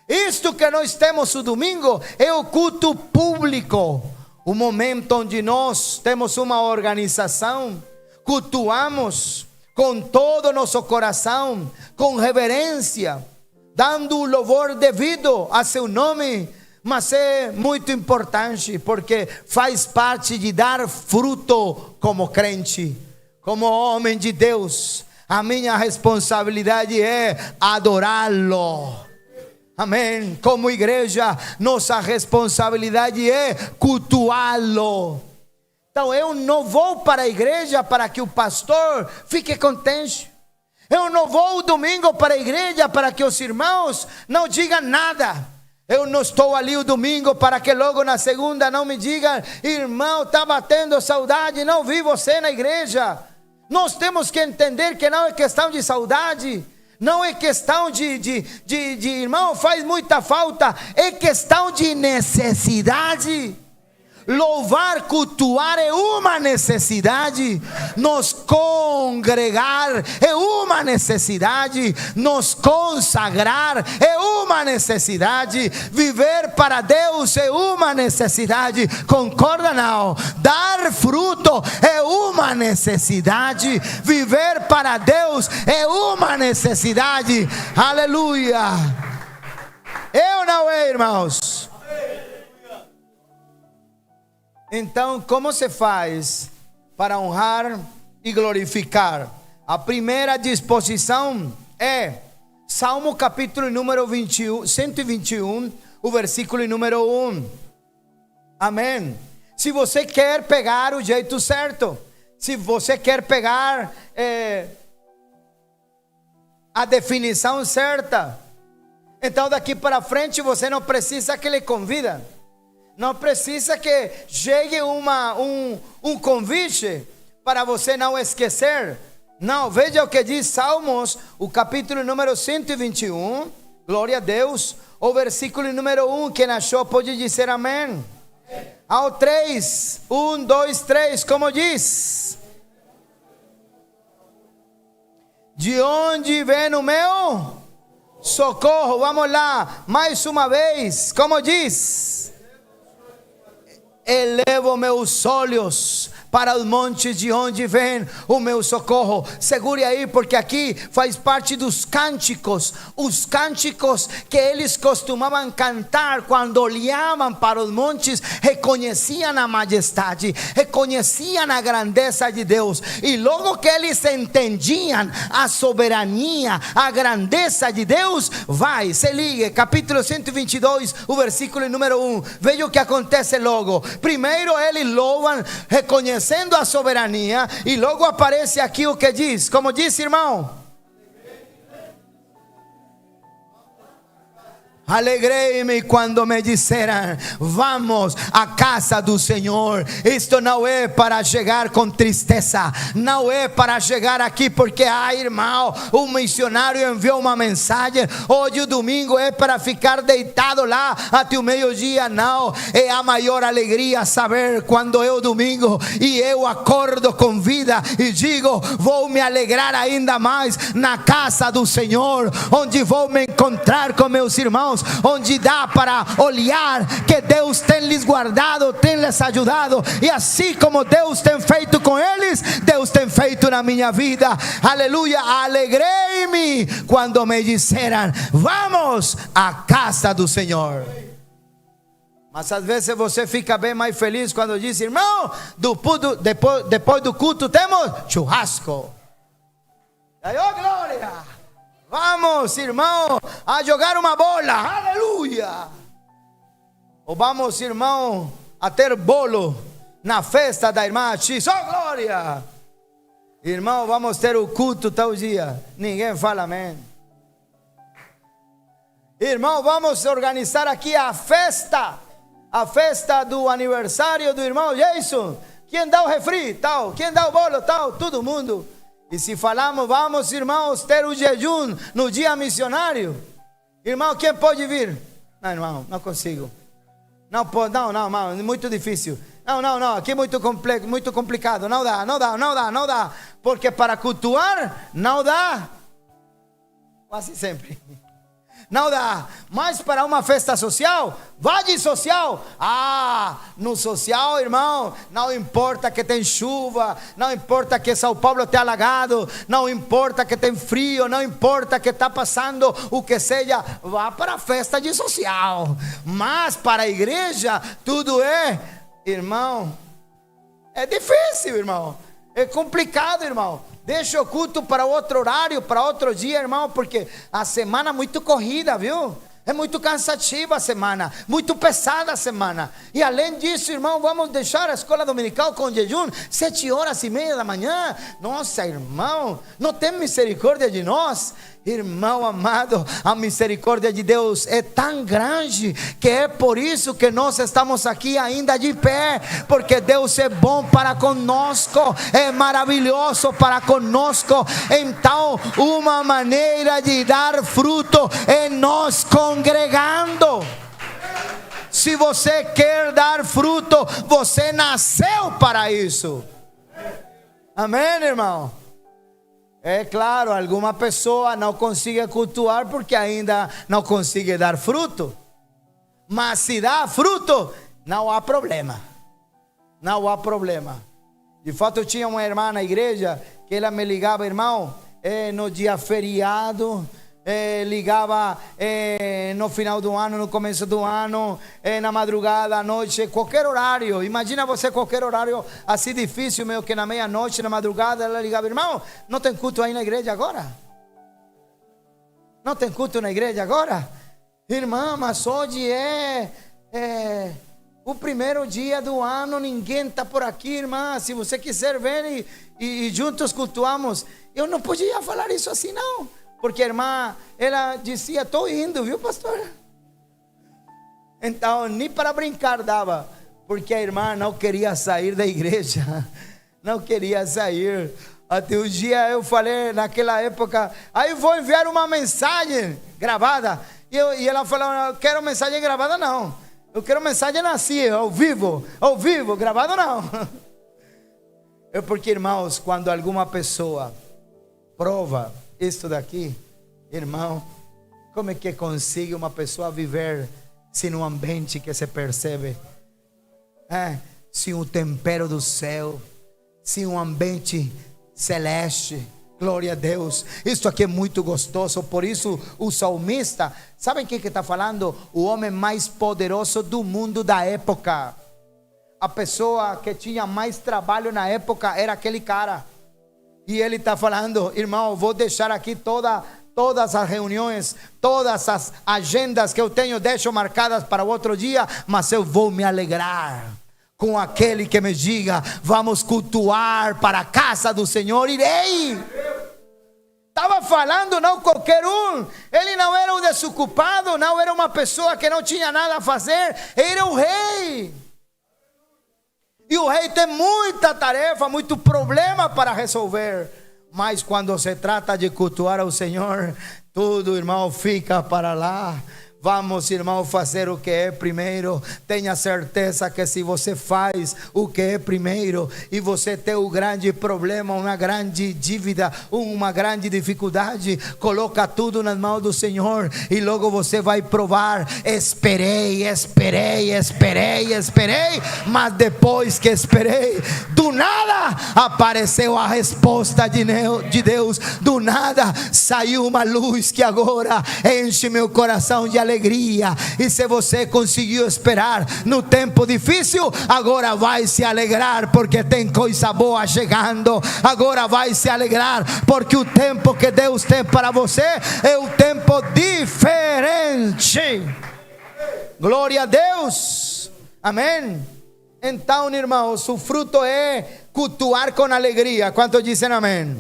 Isto que nós temos o domingo é o culto público, o momento onde nós temos uma organização, cultuamos com todo o nosso coração, com reverência, dando o louvor devido a seu nome. Mas é muito importante, porque faz parte de dar fruto como crente, como homem de Deus. A minha responsabilidade é adorá-lo. Amém. Como igreja, nossa responsabilidade é cultuá-lo. Então eu não vou para a igreja para que o pastor fique contente. Eu não vou domingo para a igreja para que os irmãos não digam nada. Eu não estou ali o domingo para que logo na segunda não me digam: irmão, está batendo saudade, não vi você na igreja. Nós temos que entender que não é questão de saudade, não é questão de irmão, faz muita falta, é questão de necessidade. Louvar, cultuar é uma necessidade, nos congregar é uma necessidade, nos consagrar é uma necessidade, viver para Deus é uma necessidade, concorda não? Dar fruto é uma necessidade, viver para Deus é uma necessidade, aleluia. Eu não é, irmãos? Então, como se faz para honrar e glorificar? A primeira disposição é Salmo capítulo número 121, o versículo número 1. Amém. Se você quer pegar o jeito certo, se você quer pegar a definição certa, então daqui para frente você não precisa que ele convida. Não precisa que chegue um convite para você não esquecer. Não, veja o que diz Salmos, o capítulo número 121, glória a Deus, o versículo número 1, quem achou pode dizer amém. Ao 3, 1, 2, 3, como diz? De onde vem o meu socorro? Vamos lá, mais uma vez, como diz? Elevo meus olhos para os montes, de onde vem o meu socorro. Segure aí, porque aqui faz parte dos cânticos, os cânticos que eles costumavam cantar quando olhavam para os montes, reconheciam a majestade, reconheciam a grandeza de Deus, e logo que eles entendiam a soberania, a grandeza de Deus, se ligue, capítulo 122, o versículo número 1, veja o que acontece logo. Primeiro eles louvam, reconhecendo a soberania, e logo aparece aqui o que diz, como diz, irmão? Alegrei-me quando me disseram: vamos à casa do Senhor. Isto não é para chegar com tristeza, não é para chegar aqui porque, irmão, um missionário enviou uma mensagem. Hoje o domingo é para ficar deitado lá até o meio-dia. Não, é a maior alegria saber quando é o domingo e eu acordo com vida e digo: vou me alegrar ainda mais na casa do Senhor, onde vou me encontrar com meus irmãos, onde dá para olhar que Deus tem lhes guardado, tem lhes ajudado, e assim como Deus tem feito com eles, Deus tem feito na minha vida. Aleluia. Alegrei-me quando me disseram: vamos à casa do Senhor. Mas às vezes você fica bem mais feliz quando diz: irmão, depois do culto temos churrasco. Aí, oh glória! Vamos, irmão, a jogar uma bola. Aleluia! Ou vamos, irmão, a ter bolo na festa da irmã X. Oh glória! Irmão, vamos ter o culto tal dia. Ninguém fala amém. Irmão, vamos organizar aqui a festa do aniversário do irmão Jason. Quem dá o refri? Tal. Quem dá o bolo? Tal. Todo mundo. E se falamos: vamos, irmãos, ter o jejum no dia missionário. Irmão, quem pode vir? Não, irmão, não consigo. Não pode, não, muito difícil. Não, aqui é muito complicado. Não dá. Porque para cultuar, não dá. Quase sempre. Não dá, mas para uma festa social, vá de social. No social, irmão, não importa que tem chuva, não importa que São Paulo esteja alagado, não importa que tem frio, não importa que está passando o que seja, vá para a festa de social. Mas para a igreja, tudo é, irmão, é difícil, irmão, é complicado, irmão. Deixa o culto para outro horário, para outro dia, irmão, porque a semana é muito corrida, viu? É muito cansativa a semana, muito pesada a semana. E além disso, irmão, vamos deixar a escola dominical com jejum 7h30 da manhã. Nossa, irmão, não tem misericórdia de nós? Irmão amado, a misericórdia de Deus é tão grande que é por isso que nós estamos aqui ainda de pé, porque Deus é bom para conosco, é maravilhoso para conosco. Então, uma maneira de dar fruto é nós congregando. Se você quer dar fruto, você nasceu para isso. Amém, irmão? É claro, alguma pessoa não consegue cultuar porque ainda não consegue dar fruto. Mas se dá fruto, não há problema. Não há problema. De fato, eu tinha uma irmã na igreja que ela me ligava: irmão, no dia feriado, ligava no final do ano, no começo do ano, na madrugada, à noite, qualquer horário. Imagina você qualquer horário assim difícil, meu, que na meia-noite, na madrugada, ela ligava: irmão, não tem culto aí na igreja agora? Não tem culto na igreja agora? Irmã, mas hoje é o primeiro dia do ano, ninguém está por aqui, irmã. Se você quiser ver e juntos cultuamos. Eu não podia falar isso assim, não. Porque a irmã, ela dizia: estou indo, viu, pastor? Então, nem para brincar dava, porque a irmã não queria sair da igreja, não queria sair. Até um dia eu falei, naquela época: aí vou enviar uma mensagem gravada. E ela falou: não quero mensagem gravada não, eu quero mensagem assim, ao vivo, gravado não. É porque, irmãos, quando alguma pessoa prova isso daqui, irmão, como é que consegue uma pessoa viver sem um ambiente que se percebe? Sem o tempero do céu, sem um ambiente celeste. Glória a Deus. Isso aqui é muito gostoso. Por isso o salmista, sabem quem que está falando? O homem mais poderoso do mundo da época. A pessoa que tinha mais trabalho na época era aquele cara. E ele está falando: irmão, vou deixar aqui todas as reuniões, todas as agendas que eu tenho, deixo marcadas para o outro dia, mas eu vou me alegrar com aquele que me diga: vamos cultuar para a casa do Senhor, irei. Estava falando não qualquer um. Ele não era um desocupado, não era uma pessoa que não tinha nada a fazer. Era o rei. E o rei tem muita tarefa, muito problema para resolver. Mas quando se trata de cultuar ao Senhor, tudo, irmão, fica para lá. Vamos, irmão, fazer o que é primeiro. Tenha certeza que se você faz o que é primeiro e você tem um grande problema, uma grande dívida, uma grande dificuldade, coloca tudo nas mãos do Senhor e logo você vai provar. Esperei, mas depois que esperei, do nada apareceu a resposta de Deus. Do nada saiu uma luz que agora enche meu coração de alegria. E se você conseguiu esperar no tempo difícil, agora vai se alegrar porque tem coisa boa chegando. Agora vai se alegrar porque o tempo que Deus tem para você é um tempo diferente. Glória a Deus. Amém. Então, irmãos, o fruto é cultuar com alegria. Quantos dizem amém?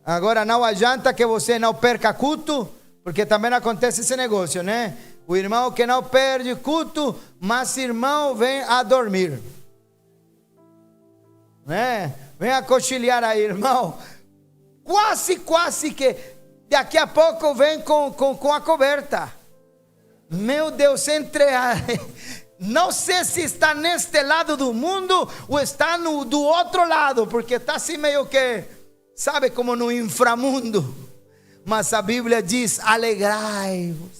Agora não adianta que você não perca culto, porque também acontece esse negócio, né? O irmão que não perde culto, mas irmão vem a dormir, né? Vem a cochilhar aí, irmão. Quase que daqui a pouco vem com a coberta. Meu Deus, não sei se está neste lado do mundo ou está do outro lado, porque está assim meio que, sabe, como no inframundo. Mas a Bíblia diz: alegrai-vos.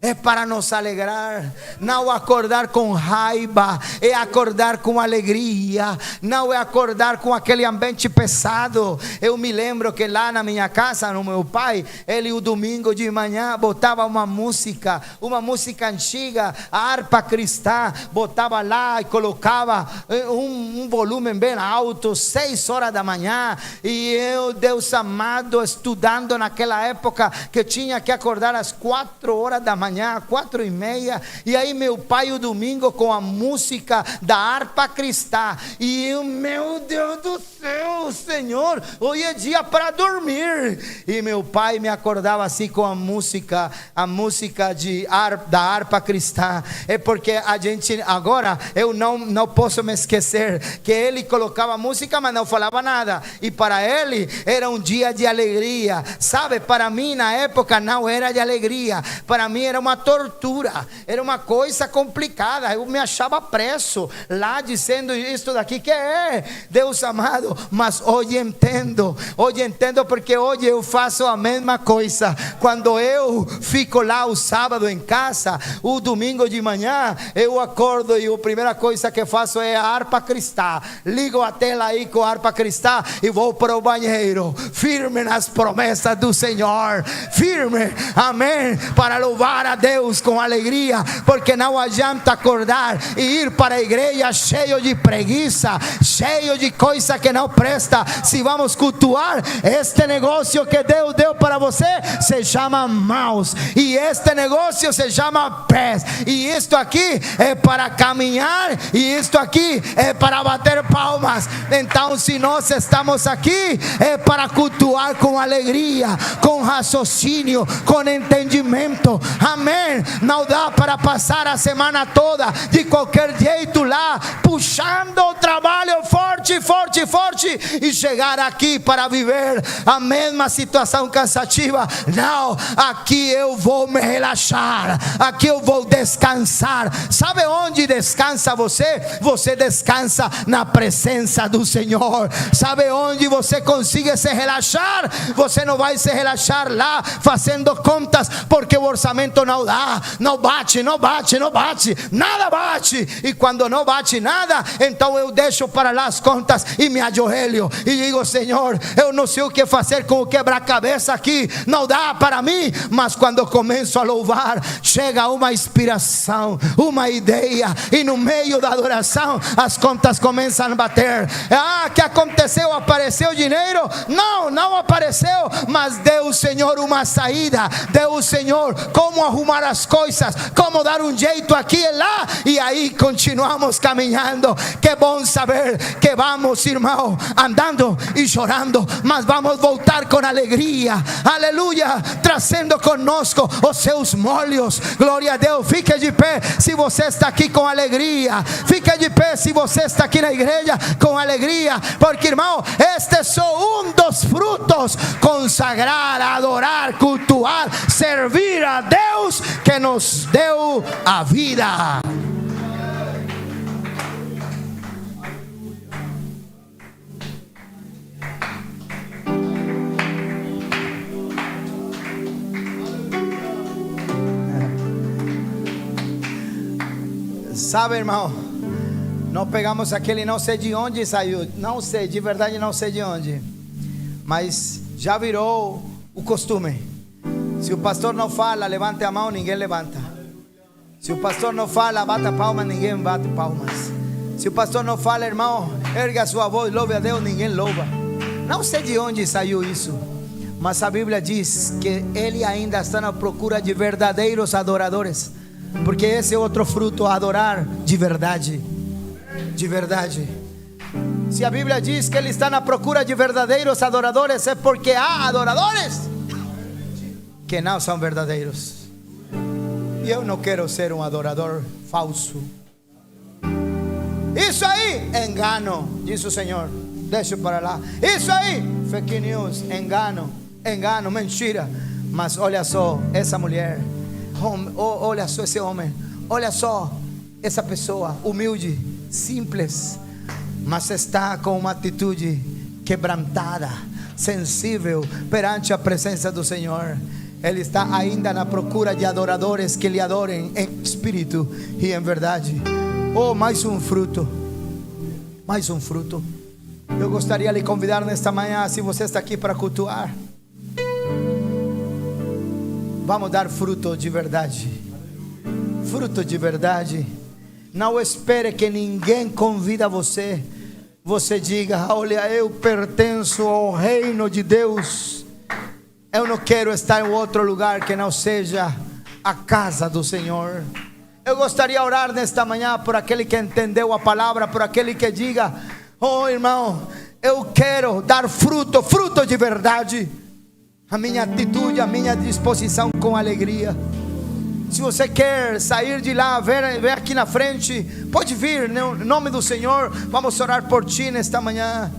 É para nos alegrar, não acordar com raiva, é acordar com alegria, não é acordar com aquele ambiente pesado. Eu me lembro que lá na minha casa, no meu pai, ele o domingo de manhã botava uma música antiga, a harpa cristã, botava lá e colocava um volume bem alto, 6 horas da manhã, e eu, Deus amado, estudando naquela época que tinha que acordar às 4 horas da manhã, 4:30, e aí meu pai o domingo com a música da harpa cristã, e eu, meu Deus do céu, Senhor, hoje é dia para dormir. E meu pai me acordava assim com a música da harpa cristã. É porque a gente, agora eu não posso me esquecer que ele colocava música, mas não falava nada, e para ele era um dia de alegria. Sabe, para mim na época não era de alegria, para mim era uma tortura, era uma coisa complicada. Eu me achava preso lá dizendo isso daqui que é Deus amado. Mas hoje entendo porque hoje eu faço a mesma coisa. Quando eu fico lá o sábado em casa, o domingo de manhã eu acordo e a primeira coisa que faço é a harpa cristã. Ligo a tela aí com a harpa cristã e vou para o banheiro, firme nas promessas do Senhor, firme, amém, para louvar a Deus com alegria, porque não adianta acordar e ir para a igreja cheio de preguiça, cheio de coisa que não presta. Se vamos cultuar, este negócio que Deus deu para você se chama mãos, e este negócio se chama pés, e isto aqui é para caminhar, e isto aqui é para bater palmas. Então, se nós estamos aqui, é para cultuar com alegria, com raciocínio, com entendimento, amém. Não dá para passar a semana toda de qualquer jeito lá, puxando o trabalho forte e chegar aqui para viver a mesma situação cansativa. Não, aqui eu vou me relaxar, aqui eu vou descansar. Sabe onde descansa você? Você descansa na presença do Senhor. Sabe onde você consegue se relaxar? Você não vai se relaxar lá fazendo contas, porque o orçamento não dá, não bate, nada bate. E quando não bate nada, então eu deixo para lá as contas e me ajoelho e digo: Senhor, eu não sei o que fazer com o quebra-cabeça aqui, não dá para mim. Mas quando começo a louvar, chega uma inspiração, uma ideia, e no meio da adoração as contas começam a bater. Que aconteceu? Apareceu dinheiro? Não apareceu, mas deu o Senhor uma saída, deu o Senhor como arrumar as coisas, como dar um jeito aqui e lá, e aí continuamos caminhando. Que bom saber que vamos, irmão, andando e chorando, mas vamos voltar com alegria, aleluia, trazendo conosco os seus molhos. Glória a Deus. Fique de pé se você está aqui com alegria. Fique de pé se você está aqui na igreja com alegria, porque, irmão, este é só um dos frutos: consagrar, adorar, cultuar, servir a Deus que nos deu a vida. Sabe, irmão, nós pegamos aquele, não sei de onde saiu, não sei, de verdade não sei de onde, mas já virou o costume. Se o pastor não fala, levante a mão, ninguém levanta. Se o pastor não fala, bata palmas, ninguém bate palmas. Se o pastor não fala, irmão, erga a sua voz, louve a Deus, ninguém louva. Não sei de onde saiu isso, mas a Bíblia diz que Ele ainda está na procura de verdadeiros adoradores, porque esse é outro fruto: adorar de verdade. De verdade. Se a Bíblia diz que Ele está na procura de verdadeiros adoradores, é porque há adoradores que não são verdadeiros. E eu não quero ser um adorador falso. Isso aí, engano, diz o Senhor. Deixa para lá. Isso aí, fake news, engano, mentira. Mas olha só essa mulher, olha só esse homem, olha só essa pessoa humilde, simples, mas está com uma atitude quebrantada, sensível perante a presença do Senhor. Ele está ainda na procura de adoradores que lhe adorem em espírito e em verdade. Oh, mais um fruto. Mais um fruto. Eu gostaria de lhe convidar nesta manhã, se você está aqui para cultuar, vamos dar fruto de verdade. Fruto de verdade. Não espere que ninguém convida você. Você diga: olha, eu pertenço ao reino de Deus. Eu não quero estar em outro lugar que não seja a casa do Senhor. Eu gostaria de orar nesta manhã por aquele que entendeu a palavra, por aquele que diga: oh, irmão, eu quero dar fruto, fruto de verdade. A minha atitude, a minha disposição com alegria. Se você quer sair de lá, vem aqui na frente, pode vir, em nome do Senhor. Vamos orar por ti nesta manhã.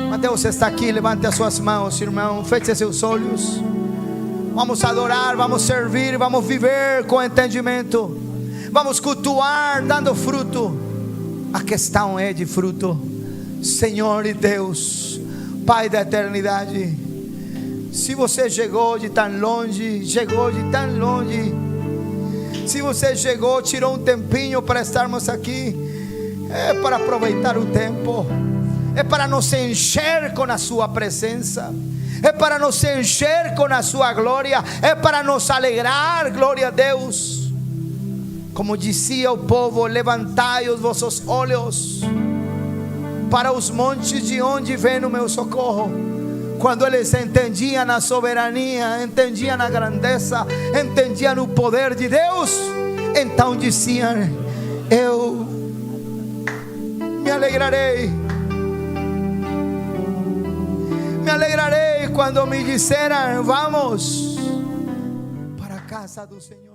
Mas Deus está aqui, levante as suas mãos, irmão, feche seus olhos. Vamos adorar, vamos servir, vamos viver com entendimento. Vamos cultuar dando fruto. A questão é de fruto. Senhor e Deus, Pai da eternidade, se você chegou de tão longe, se você chegou, tirou um tempinho para estarmos aqui, é para aproveitar o tempo, é para nos encher com a sua presença, é para nos encher com a sua glória, é para nos alegrar. Glória a Deus. Como dizia o povo: levantai os vossos olhos para os montes, de onde vem o meu socorro. Quando eles entendiam a soberania, entendiam a grandeza, entendiam o poder de Deus, então diziam: eu me alegrarei quando me disseram: vamos para a casa do Senhor.